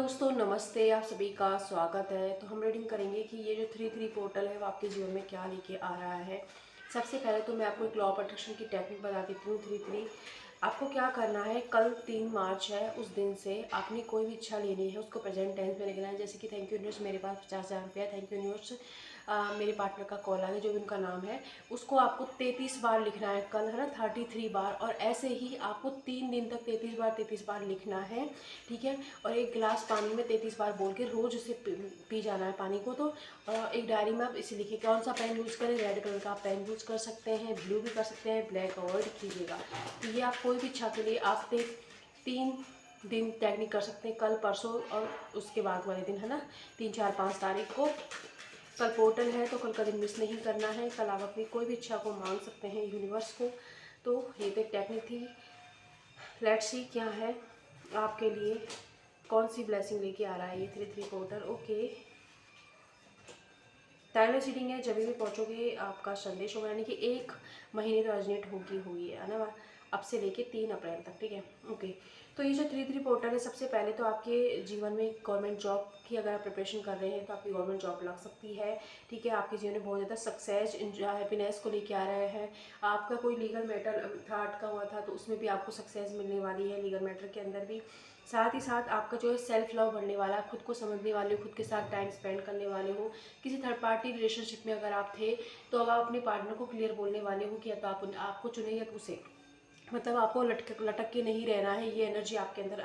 दोस्तों, नमस्ते। आप सभी का स्वागत है। तो हम रीडिंग करेंगे कि ये जो 3-3 पोर्टल है वो आपके जीवन में क्या लेके आ रहा है। सबसे पहले तो मैं आपको एक लॉ ऑफ अट्रैक्शन की टेक्निक बता देती हूँ। 3-3 आपको क्या करना है। कल 3 मार्च है, उस दिन से आपने कोई भी इच्छा लेनी है उसको प्रेजेंट टेंस में लिखना है। जैसे कि थैंक यू यूनिवर्स, मेरे पास 50,000 रुपया, थैंक यू यूनिवर्स मेरे पार्टनर का कॉल आ गया, जो भी उनका नाम है उसको आपको 33 बार लिखना है कल, है ना, 33 बार। और ऐसे ही आपको 3 दिन तक 33 बार लिखना है, ठीक है। और एक गिलास पानी में 33 बार बोल के रोज़ उसे पी जाना है पानी को। तो एक डायरी में आप इसे लिखिए। कौन सा पेन यूज़ करें, रेड कलर का पेन यूज़ कर सकते हैं, ब्लू भी कर सकते हैं, ब्लैक अवॉइड कीजिएगा। तो ये आप कोई भी इच्छा के लिए आप 3 दिन टेक्निक कर सकते हैं, कल, परसों और उसके बाद वाले दिन, है ना, 3, 4, 5 तारीख को। कल पोर्टल है तो कल का दिन मिस नहीं करना है। कल आप अपनी कोई भी इच्छा को मांग सकते हैं यूनिवर्स को। तो ये तो एक टेक्निक थी। लेट्स सी क्या है आपके लिए, कौन सी ब्लेसिंग लेके आ रहा है ये 3-3 पोर्टल। ओके, टाइमलेस रीडिंग है। जब भी पहुंचोगे आपका संदेश होगा, यानी कि 1 महीने तो अर्जेंट होगी हुई है ना, अब से लेके 3 अप्रैल तक, ठीक है। ओके, तो ये जो 3-3 पोर्टल है, सबसे पहले तो आपके जीवन में गवर्नमेंट जॉब की अगर आप प्रिपरेशन कर रहे हैं तो आपकी गवर्नमेंट जॉब लग सकती है, ठीक है। आपके जीवन में बहुत ज़्यादा सक्सेस, हैप्पीनेस को लेके आ रहे हैं। आपका कोई लीगल मैटर था, अटका हुआ था, तो उसमें भी आपको सक्सेस मिलने वाली है, लीगल मैटर के अंदर भी। साथ ही साथ आपका जो है सेल्फ लव बढ़ने वाला है, खुद को समझने वाले हो, खुद के साथ टाइम स्पेंड करने वाले हो। किसी थर्ड पार्टी रिलेशनशिप में अगर आप थे तो अब आप अपने पार्टनर को क्लियर बोलने वाले हो कि या तो आप आपको चुने या उसे, मतलब आपको लटक के नहीं रहना है। ये एनर्जी आपके अंदर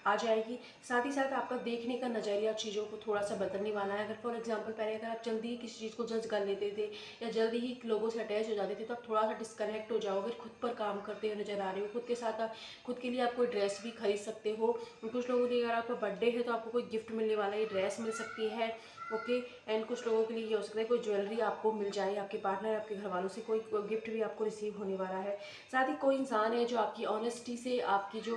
आ जाएगी। साथ ही साथ आपका देखने का नज़रिया चीज़ों को थोड़ा सा बदलने वाला है। अगर फॉर एग्जांपल पहले अगर आप जल्दी ही किसी चीज़ को जज कर लेते थे या जल्दी ही लोगों से अटैच हो जाते थे, तो आप थोड़ा सा डिस्कनेक्ट हो जाओगे। खुद पर काम करते हुए नजर आ रहे हो, खुद के साथ खुद के लिए आप कोई ड्रेस भी खरीद सकते हो। कुछ लोगों के लिए अगर आपका बर्थडे है तो आपको कोई गिफ्ट मिलने वाला है, ड्रेस मिल सकती है। ओके, एंड कुछ लोगों के लिए ये हो सकता है कोई ज्वेलरी आपको मिल जाए, आपके पार्टनर, आपके घर वालों से कोई गिफ्ट भी आपको रिसीव होने वाला है। साथ ही कोई इंसान है जो आपकी ऑनेस्टी से, आपकी जो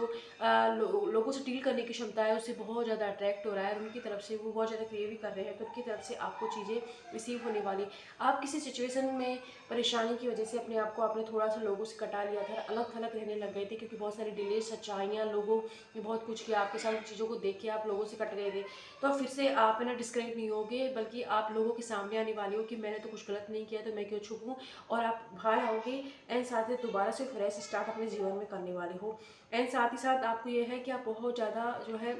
लोगों से डील करने की क्षमता है, उससे बहुत ज़्यादा अट्रैक्ट हो रहा है और उनकी तरफ से वो बहुत ज़्यादा क्रिएट भी कर रहे हैं, तो उनकी तरफ से आपको चीज़ें रिसीव होने वाली। आप किसी सिचुएशन में परेशानी की वजह से अपने आप को आपने थोड़ा सा लोगों से कटा लिया था, अलग थलग रहने लग गए थे, क्योंकि बहुत सारी डिले, सच्चाइयाँ, लोगों ने बहुत कुछ किया आपके साथ, चीज़ों को देख के आप लोगों से कट गए थे। तो फिर से आप है ना डिस्कनेक्ट नहीं होगे, बल्कि आप लोगों के सामने आने वाले हो कि मैंने तो कुछ गलत नहीं किया, तो मैं क्यों छुपूं, और आप बाहर आओगे एंड साथ ही दोबारा से फ्रेश स्टार्ट अपने जीवन में करने वाले हो। एंड साथ ही साथ आपको ये है कि आप बहुत ज़्यादा जो है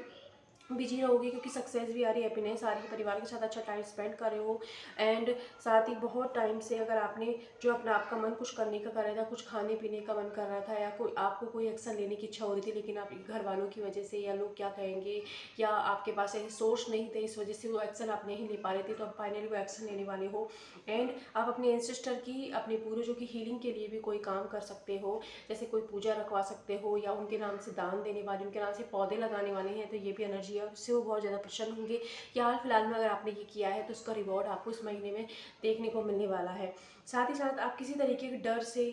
बिजी रहोगे, क्योंकि सक्सेस भी आ रही है, हैप्पीनेस आ रही है, परिवार के साथ अच्छा टाइम स्पेंड कर रहे हो। एंड साथ ही बहुत टाइम से अगर आपने जो अपना आपका मन कुछ करने का कर रहा था, कुछ खाने पीने का मन कर रहा था, या कोई आपको कोई एक्शन लेने की इच्छा हो रही थी, लेकिन आप घर वालों की वजह से या लोग क्या कहेंगे या आपके पास ऐसे सोर्स नहीं थे, इस वजह से वो एक्शन आप नहीं ले पा रहे थे, तो आप फाइनली वो एक्शन लेने वाले हो। एंड आप अपने एंसेस्टर की, अपने पूर्वजों की हीलिंग के लिए भी कोई काम कर सकते हो, जैसे कोई पूजा रखवा सकते हो, या उनके नाम से दान देने वाले, उनके नाम से पौधे लगाने वाले हैं, तो ये भी एनर्जी है, उससे वो बहुत ज़्यादा प्रसन्न होंगे। या हाल फिलहाल में अगर आपने ये किया है तो उसका रिवॉर्ड आपको इस महीने में देखने को मिलने वाला है। साथ ही साथ आप किसी तरीके के डर से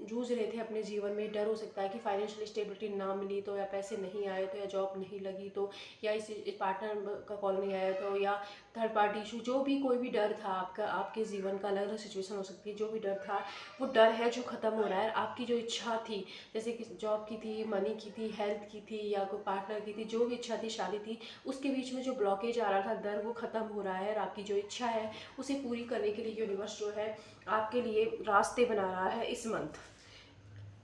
जूझ रहे थे अपने जीवन में। डर हो सकता है कि फाइनेंशियल स्टेबिलिटी ना मिली तो, या पैसे नहीं आए तो, या जॉब नहीं लगी तो, या इस पार्टनर का कॉल नहीं आया तो, या थर्ड पार्टी इशू, जो भी कोई भी डर था आपका, आपके जीवन का अलग अलग सिचुएशन हो सकती है, जो भी डर था वो डर है जो ख़त्म हो रहा है। आपकी जो इच्छा थी, जैसे कि जॉब की थी, मनी की थी, हेल्थ की थी, या कोई पार्टनर की थी, जो भी इच्छा थी, शादी थी, उसके बीच में जो ब्लॉकेज आ रहा था, डर, वो ख़त्म हो रहा है। और आपकी जो इच्छा है उसे पूरी करने के लिए यूनिवर्स जो है आपके लिए रास्ते बना रहा है। इस मंथ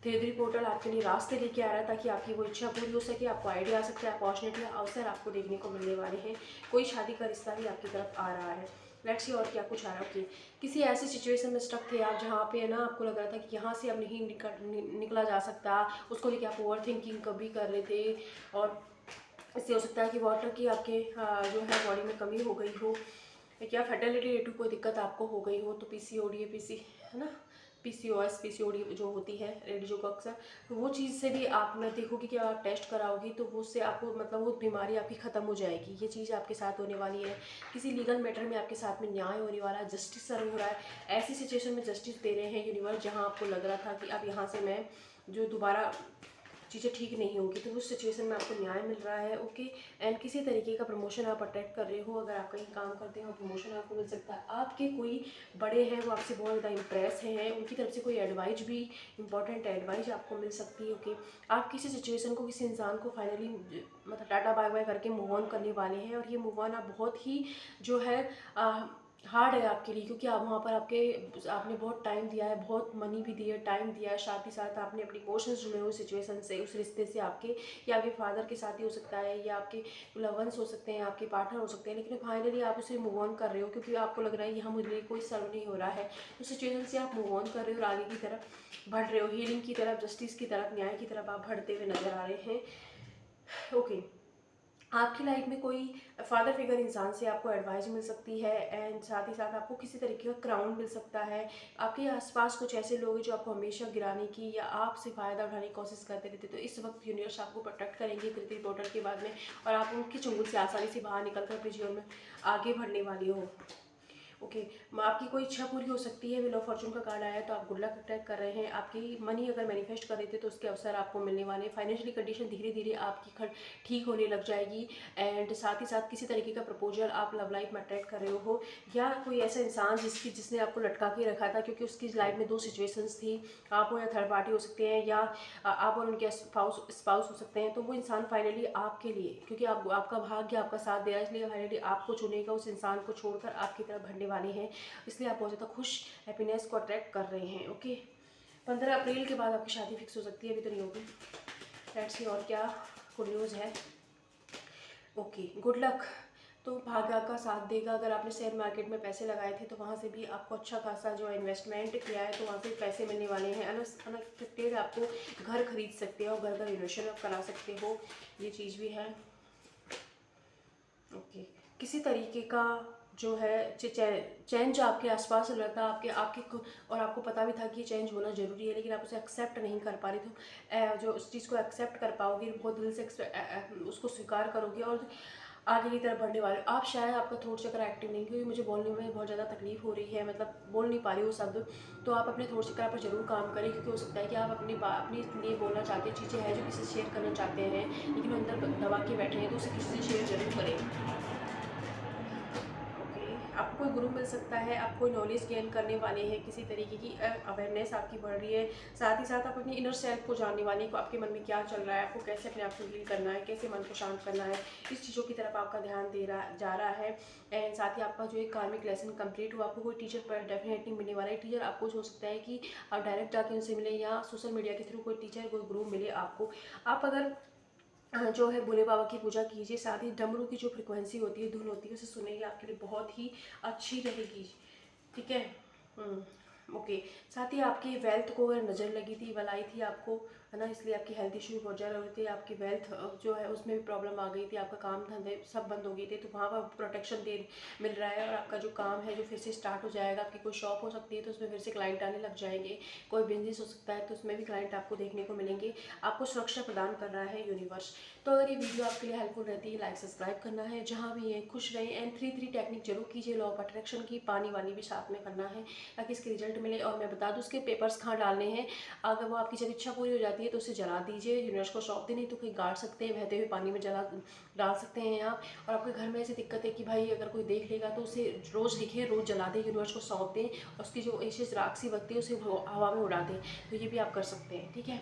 3-3 पोर्टल आपके लिए रास्ते लेके आ रहा है, ताकि आपकी वो इच्छा पूरी हो सके, आपको आइडिया आ सकता है, अपॉर्चुनिटी, अवसर आपको देखने को मिलने वाले हैं। कोई शादी का रिश्ता भी आपकी तरफ आ रहा है। लेट्स सी और क्या कुछ आ रहा है। ओके, किसी ऐसी सिचुएशन में स्टक थे आप जहाँ पे है ना आपको लग रहा था कि यहाँ से अब नहीं निकला जा सकता, उसको लेके आप ओवर थिंकिंग कभी कर रहे थे, और इससे हो सकता है कि वाटर की आपके जो है बॉडी में कमी हो गई हो, या फर्टिलिटी रिलेटेड कोई दिक्कत आपको हो गई हो, तो पीसीओडी, है ना, पीसीओएस, पीसीओडी जो होती है लेडीजों को अक्सर, तो वो चीज़ से भी आप मैं देखोगे कि आप टेस्ट कराओगी तो वो उससे आपको मतलब वो बीमारी आपकी ख़त्म हो जाएगी। ये चीज़ आपके साथ होने वाली है। किसी लीगल मैटर में आपके साथ में न्याय होने वाला है, जस्टिस सर्व हो रहा है। ऐसी सिचुएशन में जस्टिस दे रहे हैं यूनिवर्स जहाँ आपको लग रहा था कि अब यहाँ से मैं जो दोबारा चीज़ें ठीक नहीं होगी, तो उस सिचुएशन में आपको न्याय मिल रहा है। ओके, एंड किसी तरीके का प्रमोशन आप अटेंड कर रहे हो, अगर आप कहीं काम करते हो प्रमोशन आपको मिल सकता है। आपके कोई बड़े हैं वो आपसे बहुत ज़्यादा इम्प्रेस हैं, उनकी तरफ से कोई एडवाइस भी, इंपॉर्टेंट एडवाइस आपको मिल सकती है। ओके, आप किसी सिचुएशन को, किसी इंसान को फाइनली मतलब टाटा बाय बाय करके मूव ऑन करने वाले हैं, और ये मूव ऑन आप बहुत ही जो है हार्ड है आपके लिए, क्योंकि आप वहाँ पर आपने बहुत टाइम दिया है, बहुत मनी भी दिया है, टाइम दिया है, साथ ही साथ आपने अपने इमोशंस जुड़े हुए सिचुएशन से, उस रिश्ते से, आपके या आपके फादर के साथ ही हो सकता है, या आपके लव वंस हो सकते हैं, आपके पार्टनर हो सकते हैं, लेकिन फाइनली आप उसे मूव ऑन कर रहे हो क्योंकि आपको लग रहा है यहाँ मुझे लिए कोई सर्व नहीं हो रहा है। उस सिचुएशन से आप मूव ऑन कर रहे हो और आगे की तरफ बढ़ रहे हो, हीलिंग की तरफ, जस्टिस की तरफ, न्याय की तरफ आप बढ़ते हुए नजर आ रहे हैं। ओके, आपकी लाइफ में कोई फादर फिगर इंसान से आपको एडवाइस मिल सकती है, एंड साथ ही साथ आपको किसी तरीके का क्राउन मिल सकता है। आपके आसपास कुछ ऐसे लोग हैं जो आपको हमेशा गिराने की या आपसे फ़ायदा उठाने की कोशिश करते रहते, तो इस वक्त यूनिवर्स आपको प्रोटेक्ट करेंगे तृतीय पोर्टल के बाद में, और आप उनकी चुंगल से आसानी से बाहर निकल कर अपने जीवन में आगे बढ़ने वाली हो। ओके, आपकी कोई इच्छा पूरी हो सकती है। व्हील ऑफ फॉर्चून का कार्ड आया है, तो आप गुड लक अटैक कर रहे हैं। आपकी मनी अगर मैनिफेस्ट कर रहे थे तो उसके अवसर आपको मिलने वाले हैं। फाइनेंशियली कंडीशन धीरे धीरे आपकी ठीक होने लग जाएगी, एंड साथ ही साथ किसी तरीके का प्रपोजल आप लव लाइफ में अट्रैक्ट कर रहे हो, या कोई ऐसा इंसान जिसने आपको लटका के रखा था, क्योंकि उसकी लाइफ में दो सिचुएशंस थी, आप हो या थर्ड पार्टी हो सकते हैं, या आप और उनके स्पाउस हो सकते हैं, तो वो इंसान फाइनली आपके लिए, क्योंकि आपका भाग्य आपका साथ दे रहा है, इसलिए फाइनली आपको चुनेगा, उस इंसान को छोड़कर आपकी तरफ बढ़ने वाले हैं, इसलिए आप बहुत ज़्यादा खुश, हैप्पीनेस को अट्रैक्ट कर रहे हैं। ओके, 15 अप्रैल के बाद आपकी शादी फिक्स हो सकती है, अभी तो नहीं होगी। लेट्स सी और क्या गुड न्यूज़ है। Okay, good luck. तो भाग्य का साथ देगा। अगर आपने शेयर मार्केट में पैसे लगाए थे तो वहाँ से भी आपको अच्छा खासा जो इन्वेस्टमेंट किया है तो वहाँ से पैसे मिलने वाले हैं। अनएक्सपेक्टेड आपको घर खरीद सकते हो, घर का रिनोवेशन आप करा सकते हो, ये चीज़ भी है। ओके, किसी तरीके का जो है चेंज आपके आसपास रहता है, और आपको पता भी था कि चेंज होना ज़रूरी है, लेकिन आप उसे एक्सेप्ट नहीं कर पा रहे, तो जो उस चीज़ को एक्सेप्ट कर पाओगे, बहुत दिल से उसको स्वीकार करोगे और आगे की तरफ बढ़ने वाले। आप शायद आपका थ्रोट चक्र एक्टिव नहीं, क्योंकि मुझे बोलने में बहुत ज़्यादा तकलीफ हो रही है, मतलब बोल नहीं पा रही हूँ शब्द, तो आप अपने थ्रोट चक्र पर जरूर काम करें, क्योंकि हो सकता है कि आप अपने लिए बोलना चाहते हैं, चीज़ें हैं जो किसी से शेयर करना चाहते हैं, लेकिन अंदर दबा के बैठे हैं, तो उसे किसी से शेयर जरूर करें। आपको कोई गुरु मिल सकता है, आप कोई नॉलेज गेन करने वाले हैं, किसी तरीके की अवेयरनेस आपकी बढ़ रही है, साथ ही साथ आप अपनी इनर सेल्फ को जानने वाले हैं, आपके मन में क्या चल रहा है, आपको कैसे अपने आप को हील करना है, कैसे मन को शांत करना है, इस चीज़ों की तरफ आपका ध्यान जा रहा है। एंड साथ ही आपका जो एक कार्मिक लेसन कंप्लीट हुआ, आपको कोई टीचर पर डेफिनेटली मिलने वाला है। टीचर आपको हो सकता है कि आप डायरेक्ट जाके उनसे मिले, या सोशल मीडिया के थ्रू कोई टीचर, कोई गुरु मिले आपको। आप अगर जो है भोले बाबा की पूजा कीजिए, साथ ही डमरू की जो फ्रिक्वेंसी होती है, धुन होती है, उसे सुनेंगे, आपके लिए बहुत ही अच्छी रहेगी। ठीक है। ओके, साथ ही आपकी वेल्थ को अगर नज़र लगी थी, बलाई थी आपको, है ना, इसलिए आपकी हेल्थ इशू बहुत ज़्यादा हो रहे थे, आपकी वेल्थ जो है उसमें भी प्रॉब्लम आ गई थी, आपका काम धंधे सब बंद हो गए थे, तो वहाँ पर प्रोटेक्शन मिल रहा है, और आपका जो काम है जो फिर से स्टार्ट हो जाएगा। आपकी कोई शॉप हो सकती है तो उसमें फिर से क्लाइंट आने लग जाएंगे, कोई बिजनेस हो सकता है तो उसमें भी क्लाइंट आपको देखने को मिलेंगे। आपको सुरक्षा प्रदान कर रहा है यूनिवर्स। तो अगर ये वीडियो आपके लिए हेल्पफुल रहती है, लाइक सब्सक्राइब करना है, जहाँ भी है खुश रहें, एंड 3-3 टेक्निक जरूर कीजिए, लॉ ऑफ अट्रैक्शन की, पानी वाली भी साथ में करना है, ताकि इसके रिजल्ट मिले। और मैं बता दूँ उसके पेपर्स कहाँ डालने हैं, अगर वो आपकी जब इच्छा पूरी हो जाती है तो उसे जला दीजिए, यूनिवर्स को सौंप दें, नहीं तो कहीं गाड़ सकते हैं, बहते हुए पानी में डाल सकते हैं आप। और आपके घर में ऐसी दिक्कत है कि भाई अगर कोई देख लेगा तो उसे रोज़ लिखें, रोज़ जला दें, यूनिवर्स को सौंप दें, और उसकी जो एशेज राख सी बत्ती है उसे हवा में उड़ा दें, तो ये भी आप कर सकते हैं। ठीक है।